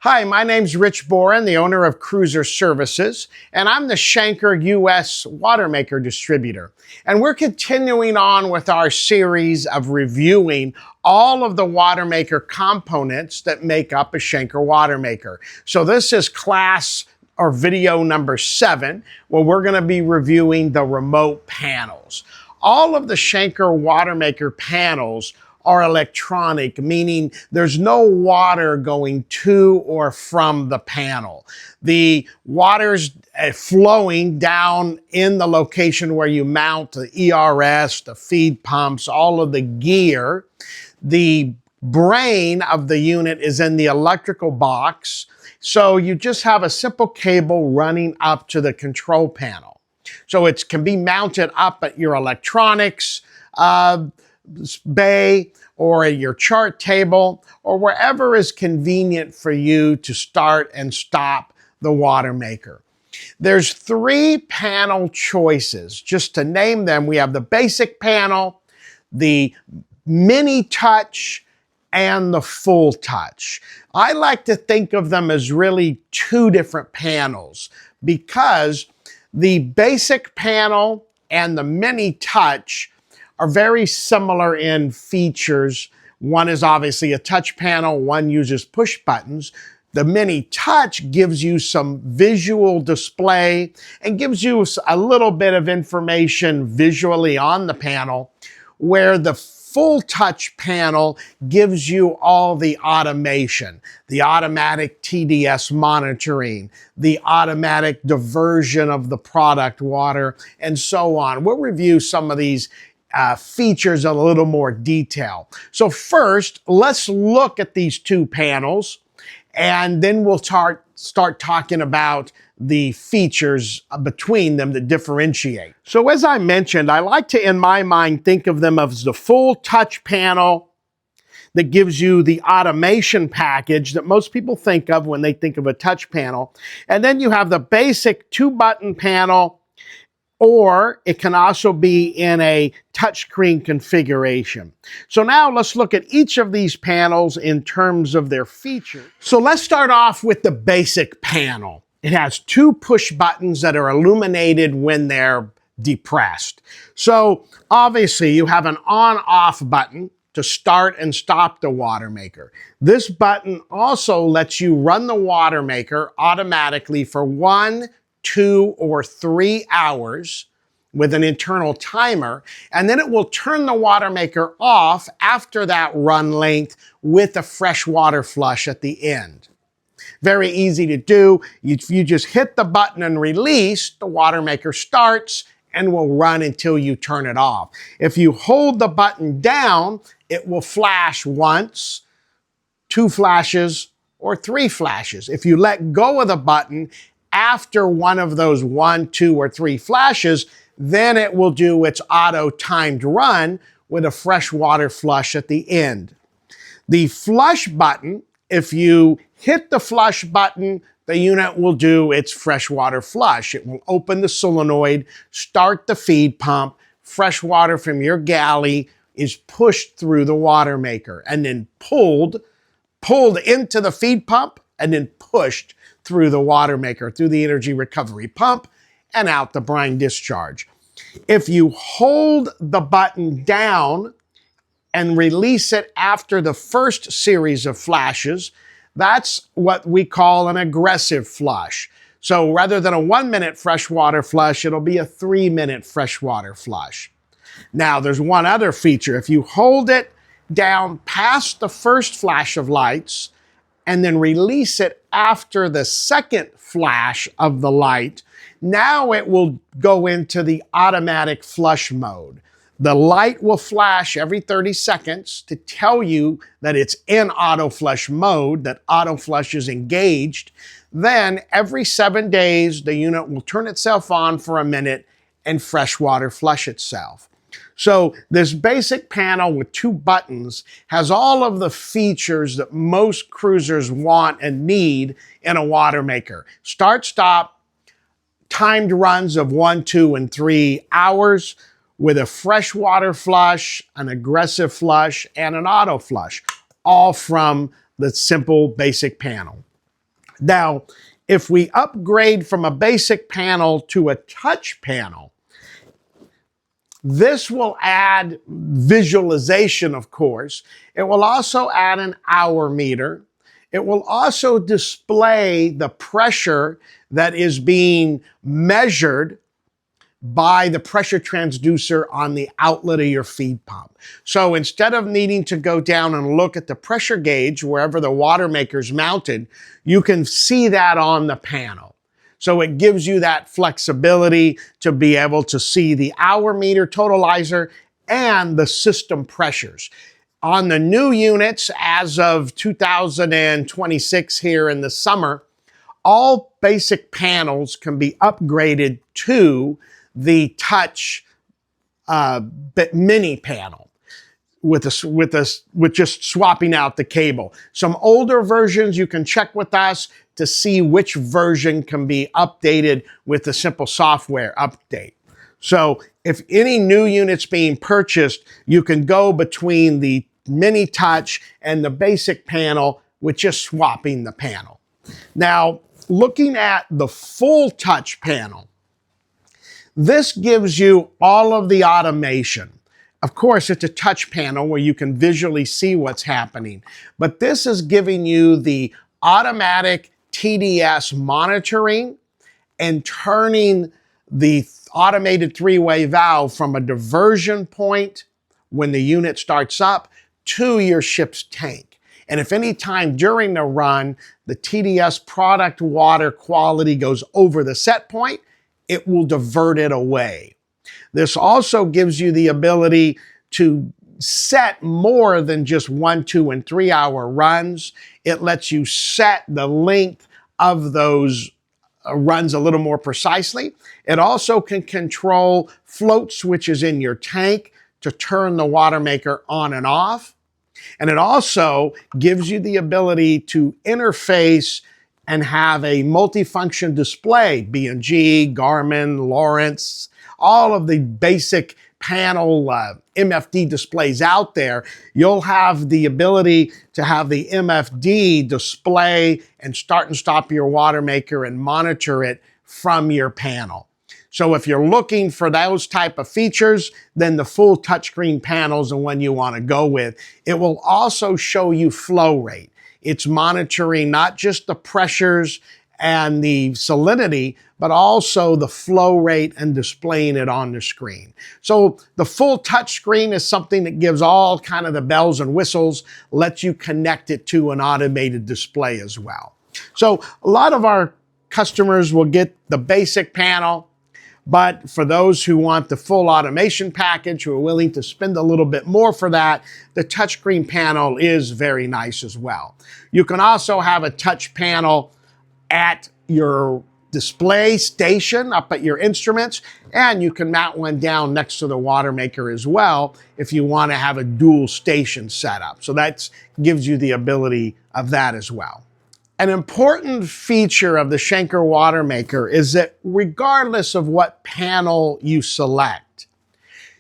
Hi, my name's Rich Boren, the owner of Cruiser Services, and I'm the Schenker U.S. Watermaker distributor. And we're continuing on with our series of reviewing all of the Watermaker components that make up a Schenker Watermaker. So this is class or video number 7, where we're going to be reviewing the remote panels. All of the Schenker Watermaker panels are electronic, meaning there's no water going to or from the panel. The water's flowing down in the location where you mount the ERS, the feed pumps, all of the gear. The brain of the unit is in the electrical box, so you just have a simple cable running up to the control panel. So it can be mounted up at your electronics bay or at your chart table or wherever is convenient for you to start and stop the Watermaker. There's 3 panel choices. Just to name them, we have the basic panel, the mini touch, and the full touch. I like to think of them as really 2 different panels because the basic panel and the mini touch are very similar in features. One is obviously a touch panel, one uses push buttons. The mini touch gives you some visual display and gives you a little bit of information visually on the panel, where the full touch panel gives you all the automation, the automatic TDS monitoring, the automatic diversion of the product water, and so on. We'll review some of these features in a little more detail. So first, let's look at these 2 panels, and then we'll start talking about the features between them that differentiate. So as I mentioned, I like to, in my mind, think of them as the full touch panel that gives you the automation package that most people think of when they think of a touch panel. And then you have the basic 2-button panel, or it can also be in a touchscreen configuration. So now let's look at each of these panels in terms of their features. So let's start off with the basic panel. It has 2 push buttons that are illuminated when they're depressed. So obviously you have an on-off button to start and stop the Watermaker. This button also lets you run the Watermaker automatically for 1, 2, or 3 hours with an internal timer, and then it will turn the Watermaker off after that run length with a fresh water flush at the end. Very easy to do. If you just hit the button and release, the Watermaker starts and will run until you turn it off. If you hold the button down, it will flash once, 2 flashes, or 3 flashes. If you let go of the button after one of those 1, 2, or 3 flashes, then it will do its auto-timed run with a fresh water flush at the end. The flush button, if you hit the flush button, the unit will do its freshwater flush. It will open the solenoid, start the feed pump, fresh water from your galley is pushed through the Watermaker and then pulled into the feed pump and then pushed through the Watermaker, through the energy recovery pump, and out the brine discharge. If you hold the button down and release it after the first series of flashes, that's what we call an aggressive flush. So rather than a 1-minute freshwater flush, it'll be a 3-minute freshwater flush. Now, there's one other feature. If you hold it down past the first flash of lights and then release it after the second flash of the light, now it will go into the automatic flush mode. The light will flash every 30 seconds to tell you that it's in auto flush mode, that auto flush is engaged. Then every 7 days, the unit will turn itself on for a minute and freshwater flush itself. So this basic panel with 2 buttons has all of the features that most cruisers want and need in a Watermaker. Start, stop, timed runs of 1, 2, and 3 hours with a freshwater flush, an aggressive flush, and an auto flush, all from the simple basic panel. Now, if we upgrade from a basic panel to a touch panel, this will add visualization, of course. It will also add an hour meter. It will also display the pressure that is being measured by the pressure transducer on the outlet of your feed pump. So instead of needing to go down and look at the pressure gauge wherever the Watermaker's mounted, you can see that on the panel. So it gives you that flexibility to be able to see the hour meter totalizer and the system pressures. On the new units, as of 2026 here in the summer, all basic panels can be upgraded to the touch mini panel with just swapping out the cable. Some older versions you can check with us to see which version can be updated with a simple software update. So if any new units being purchased, you can go between the mini touch and the basic panel with just swapping the panel. Now, looking at the full touch panel, this gives you all of the automation. Of course, it's a touch panel where you can visually see what's happening, but this is giving you the automatic TDS monitoring and turning the automated three-way valve from a diversion point when the unit starts up to your ship's tank. And if any time during the run, the TDS product water quality goes over the set point, it will divert it away. This also gives you the ability to set more than just 1, 2, and 3 hour runs. It lets you set the length of those runs a little more precisely. It also can control float switches in your tank to turn the Watermaker on and off. And it also gives you the ability to interface and have a multifunction display, B&G, Garmin, Lawrence, all of the basic panel MFD displays out there. You'll have the ability to have the MFD display and start and stop your Watermaker and monitor it from your panel. So if you're looking for those type of features, then the full touchscreen panel is the one you want to go with. It will also show you flow rate. It's monitoring not just the pressures and the salinity, but also the flow rate and displaying it on the screen. So the full touch screen is something that gives all kind of the bells and whistles, lets you connect it to an automated display as well. So a lot of our customers will get the basic panel, but for those who want the full automation package, who are willing to spend a little bit more for that, the touchscreen panel is very nice as well. You can also have a touch panel at your display station up at your instruments, and you can mount one down next to the Watermaker as well if you want to have a dual station setup. So that gives you the ability of that as well. An important feature of the Schenker Watermaker is that regardless of what panel you select,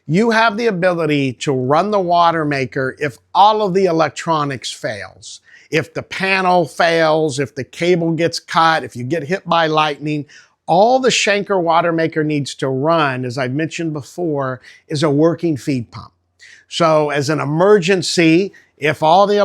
you have the ability to run the Watermaker if all of the electronics fails. If the panel fails, if the cable gets cut, if you get hit by lightning, all the Schenker Watermaker needs to run, as I've mentioned before, is a working feed pump. So as an emergency, if all the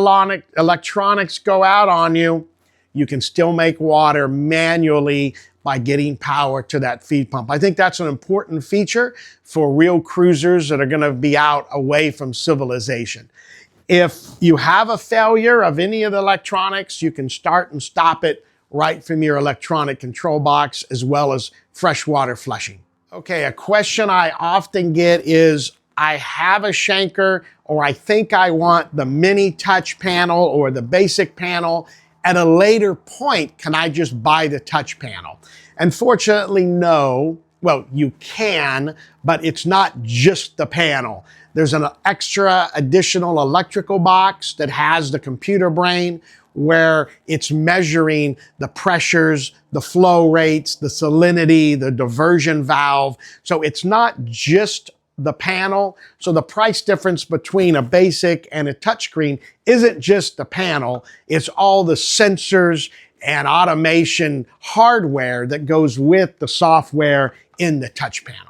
electronics go out on you, you can still make water manually by getting power to that feed pump. I think that's an important feature for real cruisers that are going to be out away from civilization. If you have a failure of any of the electronics, you can start and stop it right from your electronic control box, as well as freshwater flushing. Okay, a question I often get is, I have a Schenker, or I think I want the mini touch panel or the basic panel. At a later point, can I just buy the touch panel? Unfortunately, no. Well, you can, but it's not just the panel. There's an extra additional electrical box that has the computer brain where it's measuring the pressures, the flow rates, the salinity, the diversion valve. So it's not just the panel. So the price difference between a basic and a touchscreen isn't just the panel, it's all the sensors and automation hardware that goes with the software in the touch panel.